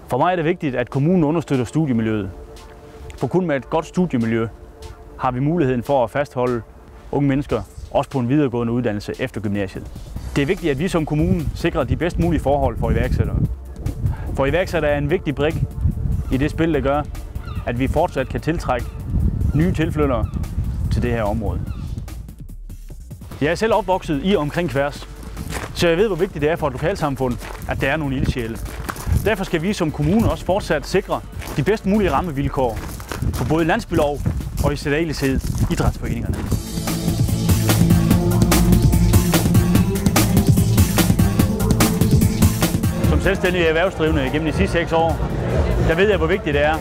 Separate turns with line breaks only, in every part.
For mig er det vigtigt, at kommunen understøtter studiemiljøet. For kun med et godt studiemiljø har vi muligheden for at fastholde unge mennesker, også på en videregående uddannelse efter gymnasiet. Det er vigtigt, at vi som kommune sikrer de bedst mulige forhold for iværksættere. For iværksættere er en vigtig brik i det spil, der gør, at vi fortsat kan tiltrække nye tilflyttere til det her område. Jeg er selv opvokset i og omkring Kværs, så jeg ved, hvor vigtigt det er for et lokalsamfund, at der er nogle ildsjæle. Derfor skal vi som kommune også fortsat sikre de bedst mulige rammevilkår for både landsbylov og i særdeleshed idrætsforeningerne. Som selvstændig erhvervsdrivende gennem de sidste 6 år, der ved jeg, hvor vigtigt det er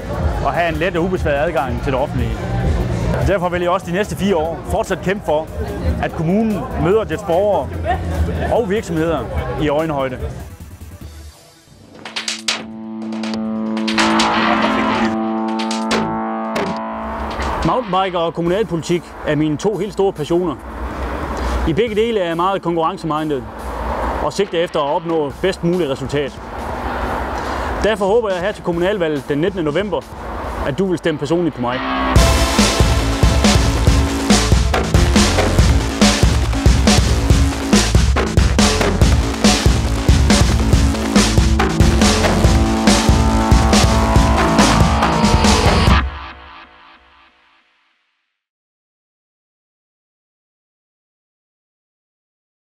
at have en let og ubesværet adgang til det offentlige. Derfor vil jeg også de næste 4 år fortsat kæmpe for, at kommunen møder dets borgere og virksomheder i øjenhøjde. Mountainbiker og kommunalpolitik er mine 2 helt store passioner. I begge dele er jeg meget konkurrencemindet og sigter efter at opnå bedst muligt resultat. Derfor håber jeg her til kommunalvalget den 19. november, at du vil stemme personligt på mig.